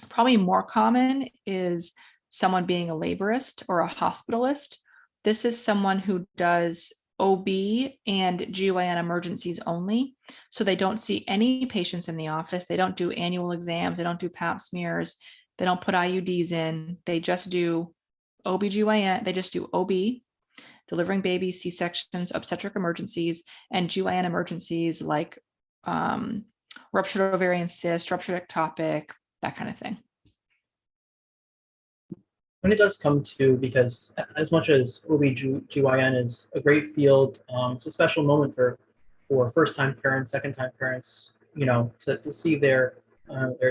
Probably more common is someone being a laborist or a hospitalist. This is someone who does OB and GYN emergencies only. So they don't see any patients in the office. They don't do annual exams. They don't do pap smears. They don't put IUDs in. They just do OBGYN. They just do OB, delivering babies, C-sections, obstetric emergencies, and GYN emergencies like ruptured ovarian cyst, ruptured ectopic, that kind of thing. When it does come to, because as much as OBGYN is a great field, it's a special moment for first-time parents, second-time parents, to see their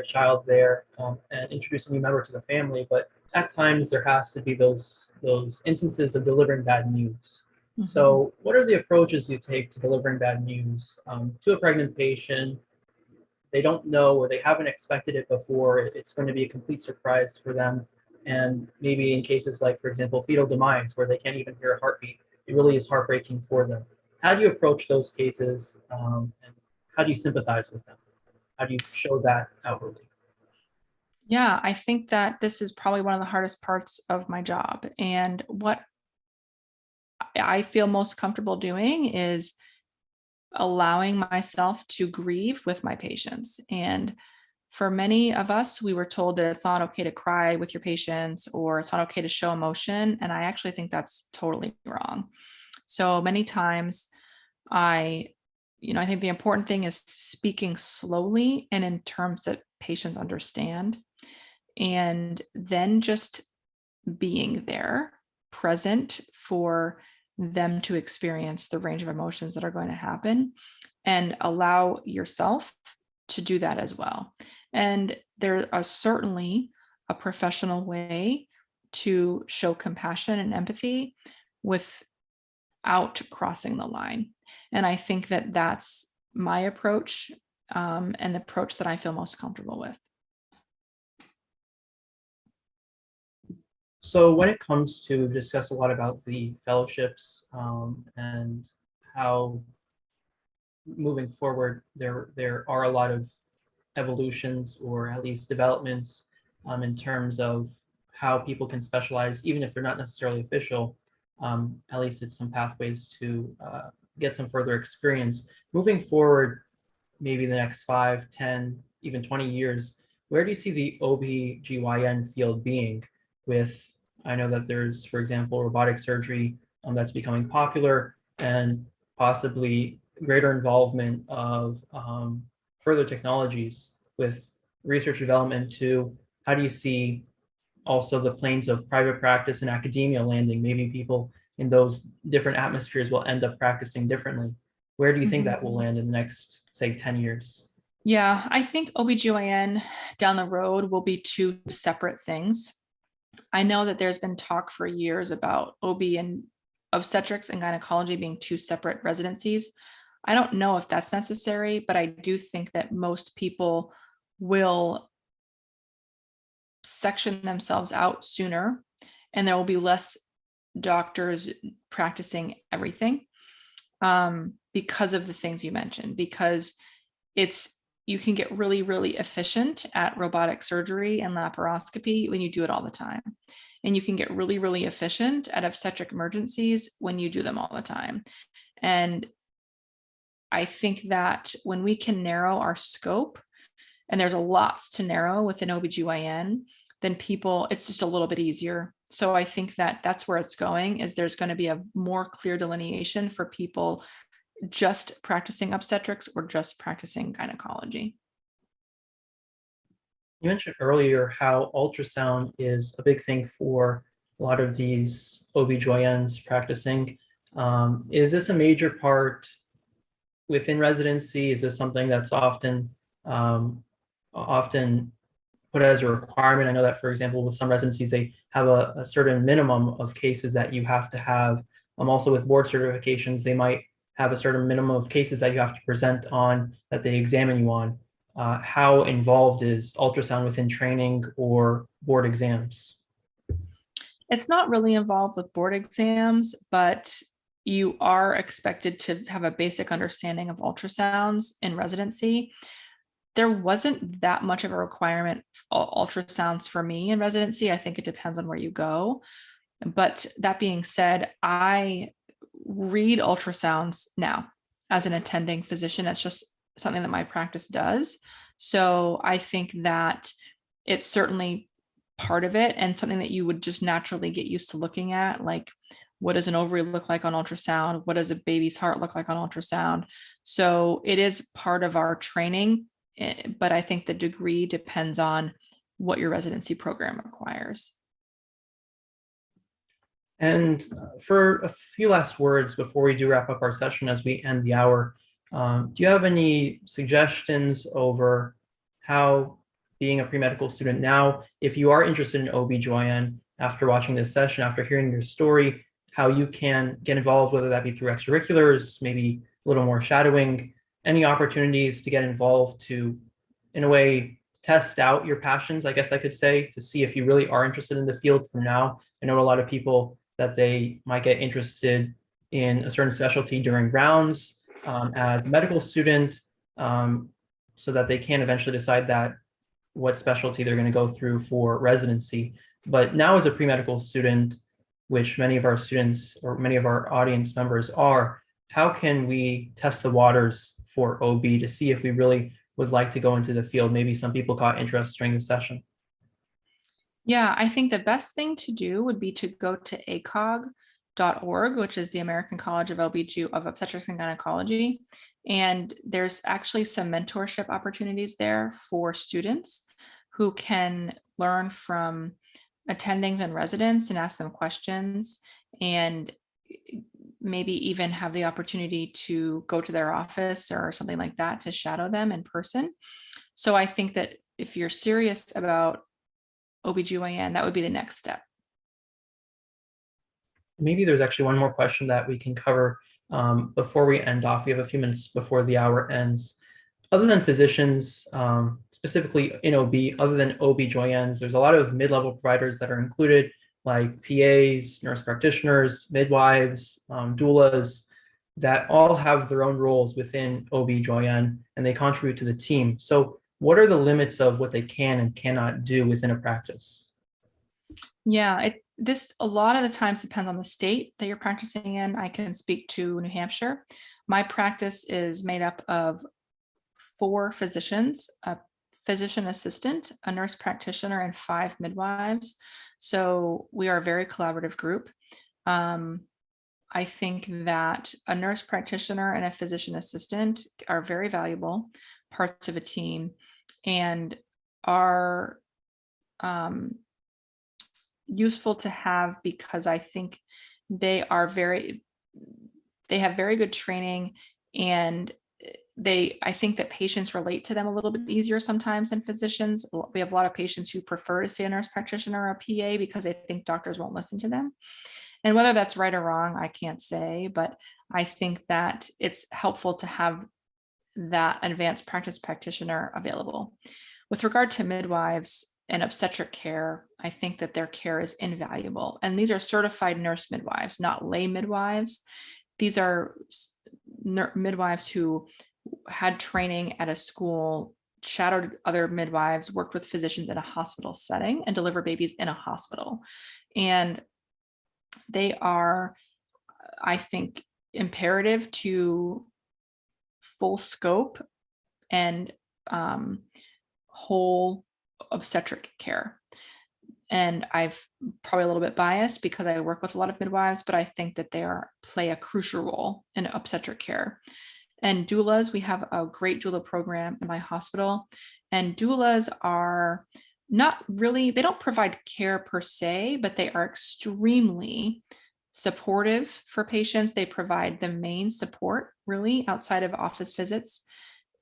child there and introduce a new member to the family. But at times there has to be those instances of delivering bad news. Mm-hmm. So what are the approaches you take to delivering bad news to a pregnant patient? They don't know, or they haven't expected it before. It's going to be a complete surprise for them. And maybe in cases like, for example, fetal demise, where they can't even hear a heartbeat, it really is heartbreaking for them. How do you approach those cases, and how do you sympathize with them? How do you show that outwardly? Yeah, I think that this is probably one of the hardest parts of my job. And what I feel most comfortable doing is allowing myself to grieve with my patients. And for many of us, we were told that it's not okay to cry with your patients, or it's not okay to show emotion. And I actually think that's totally wrong. So many times I think the important thing is speaking slowly and in terms that patients understand, and then just being there present for them to experience the range of emotions that are going to happen, and allow yourself to do that as well. And there are certainly a professional way to show compassion and empathy without crossing the line. And I think that that's my approach, and the approach that I feel most comfortable with. So when it comes to discuss a lot about the fellowships, and how moving forward, there are a lot of evolutions or at least developments in terms of how people can specialize, even if they're not necessarily official. At least it's some pathways to get some further experience. Moving forward, maybe the next 5, 10, even 20 years, where do you see the OBGYN field being with, I know that there's, for example, robotic surgery that's becoming popular, and possibly greater involvement of further technologies with research development to how do you see also the planes of private practice and academia landing? Maybe people in those different atmospheres will end up practicing differently. Where do you think that will land in the next, say, 10 years? Yeah, I think OBGYN down the road will be two separate things. I know that there's been talk for years about OB and obstetrics and gynecology being two separate residencies. I don't know if that's necessary, but I do think that most people will section themselves out sooner, and there will be less doctors practicing everything, because of the things you mentioned, because you can get really, really efficient at robotic surgery and laparoscopy when you do it all the time. And you can get really, really efficient at obstetric emergencies when you do them all the time. And I think that when we can narrow our scope, and there's a lots to narrow within OBGYN, then it's just a little bit easier. So I think that that's where it's going, is there's going to be a more clear delineation for people just practicing obstetrics or just practicing gynecology. You mentioned earlier how ultrasound is a big thing for a lot of these OBGYNs practicing. Is this a major part within residency? Is this something that's often put as a requirement? I know that, for example, with some residencies, they have a certain minimum of cases that you have to have. Also with board certifications, they might have a certain minimum of cases that you have to present on, that they examine you on. How involved is ultrasound within training or board exams? It's not really involved with board exams, but you are expected to have a basic understanding of ultrasounds in residency. There wasn't that much of a requirement for ultrasounds for me in residency. I think it depends on where you go. But that being said, I read ultrasounds now as an attending physician. It's just something that my practice does. So I think that it's certainly part of it, and something that you would just naturally get used to looking at, like, what does an ovary look like on ultrasound? What does a baby's heart look like on ultrasound? So it is part of our training, but I think the degree depends on what your residency program requires. And for a few last words before we do wrap up our session as we end the hour, do you have any suggestions over how being a pre-medical student now, if you are interested in OBGYN after watching this session, after hearing your story, how you can get involved, whether that be through extracurriculars, maybe a little more shadowing, any opportunities to get involved to, in a way, test out your passions, I guess I could say, to see if you really are interested in the field from now. I know a lot of people that they might get interested in a certain specialty during rounds as a medical student, so that they can eventually decide that what specialty they're going to go through for residency. But now as a pre-medical student, which many of our students or many of our audience members are, how can we test the waters for OB to see if we really would like to go into the field? Maybe some people caught interest during the session. Yeah, I think the best thing to do would be to go to acog.org, which is the American College of Obstetrics and Gynecology. And there's actually some mentorship opportunities there for students who can learn from attendings and residents and ask them questions, and maybe even have the opportunity to go to their office or something like that to shadow them in person. So I think that if you're serious about OBGYN, that would be the next step. Maybe there's actually one more question that we can cover before we end off. We have a few minutes before the hour ends. Other than physicians, specifically in OB, other than OB-GYNs, there's a lot of mid-level providers that are included, like PAs, nurse practitioners, midwives, doulas, that all have their own roles within OB-GYN, and they contribute to the team. So what are the limits of what they can and cannot do within a practice? Yeah, this a lot of the times depends on the state that you're practicing in. I can speak to New Hampshire. My practice is made up of 4 physicians, a physician assistant, a nurse practitioner, and 5 midwives. So we are a very collaborative group. I think that a nurse practitioner and a physician assistant are very valuable parts of a team and are useful to have because I think they have very good training, and I think that patients relate to them a little bit easier sometimes than physicians. We have a lot of patients who prefer to see a nurse practitioner or a PA because they think doctors won't listen to them. And whether that's right or wrong, I can't say, but I think that it's helpful to have that advanced practice practitioner available. With regard to midwives and obstetric care, I think that their care is invaluable. And these are certified nurse midwives, not lay midwives. These are midwives who had training at a school, shadowed other midwives, worked with physicians in a hospital setting, and deliver babies in a hospital. And they are, I think, imperative to full scope and whole obstetric care. And I've probably a little bit biased because I work with a lot of midwives, but I think that they play a crucial role in obstetric care. And doulas, we have a great doula program in my hospital. And doulas are not really, they don't provide care per se, but they are extremely supportive for patients. They provide the main support really outside of office visits,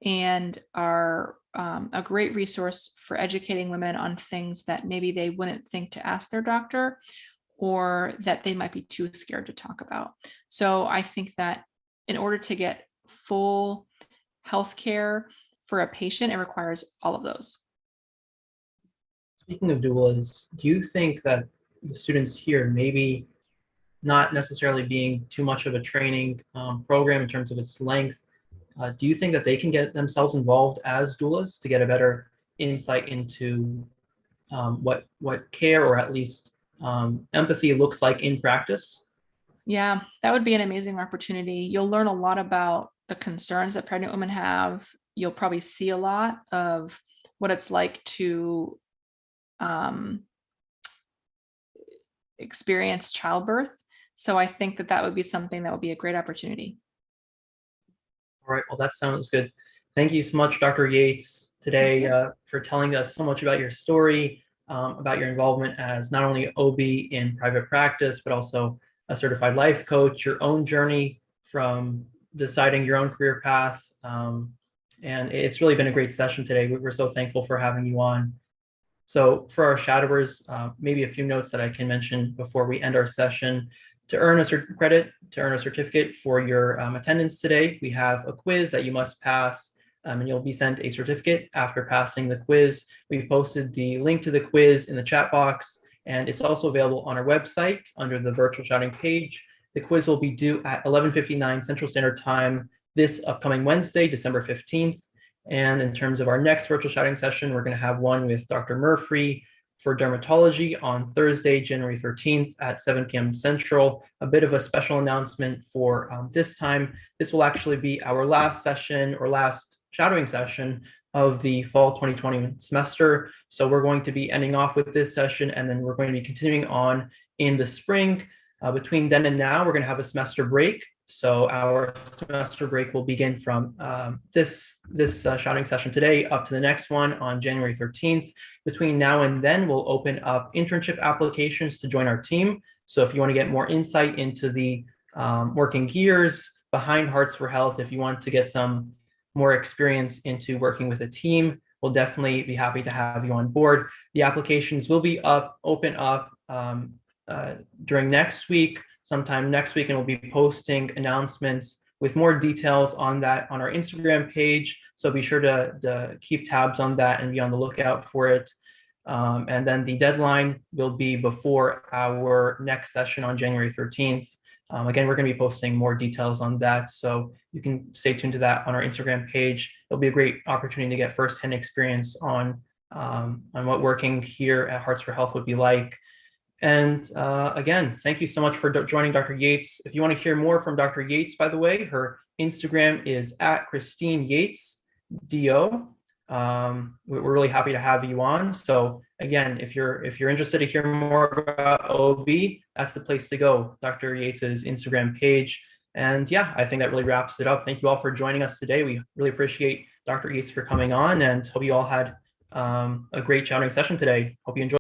and are a great resource for educating women on things that maybe they wouldn't think to ask their doctor, or that they might be too scared to talk about. So I think that in order to get full healthcare for a patient, it requires all of those. Speaking of doulas, do you think that the students here maybe not necessarily being too much of a training program in terms of its length, do you think that they can get themselves involved as doulas to get a better insight into what care, or at least empathy, looks like in practice? Yeah, that would be an amazing opportunity. You'll learn a lot about the concerns that pregnant women have. You'll probably see a lot of what it's like to experience childbirth. So I think that would be something that would be a great opportunity. All right, well, that sounds good. Thank you so much, Dr. Yates, today for telling us so much about your story, about your involvement as not only OB in private practice, but also a certified life coach, your own journey from deciding your own career path. And it's really been a great session today. We're so thankful for having you on. So for our shadowers, maybe a few notes that I can mention before we end our session. To earn a certificate for your attendance today, we have a quiz that you must pass, and you'll be sent a certificate after passing the quiz. We've posted the link to the quiz in the chat box, and it's also available on our website under the virtual shadowing page. The quiz will be due at 11:59 Central Standard Time this upcoming Wednesday, December 15th. And in terms of our next virtual shadowing session, we're going to have one with Dr. Murphy for dermatology on Thursday, January 13th at 7 p.m. Central. A bit of a special announcement for this time. This will actually be our last session, or last shadowing session of the fall 2020 semester. So we're going to be ending off with this session, and then we're going to be continuing on in the spring. Between then and now, we're going to have a semester break. So our semester break will begin from this shouting session today up to the next one on January 13th. Between now and then, we'll open up internship applications to join our team. So if you want to get more insight into the working gears behind Hearts for Health, if you want to get some more experience into working with a team, we'll definitely be happy to have you on board. The applications will be open up during next week, sometime next week, and we'll be posting announcements with more details on that on our Instagram page. So be sure to keep tabs on that and be on the lookout for it. And then the deadline will be before our next session on January 13th. Again, we're going to be posting more details on that, so you can stay tuned to that on our Instagram page. It'll be a great opportunity to get firsthand experience on what working here at Hearts for Health would be like. And again, thank you so much for joining Dr. Yates. If you want to hear more from Dr. Yates, by the way, her Instagram is at Christine Yates DO. We're really happy to have you on. So again, if you're interested to hear more about OB, that's the place to go. Dr. Yates's Instagram page. And yeah, I think that really wraps it up. Thank you all for joining us today. We really appreciate Dr. Yates for coming on, and hope you all had a great shouting session today. Hope you enjoyed.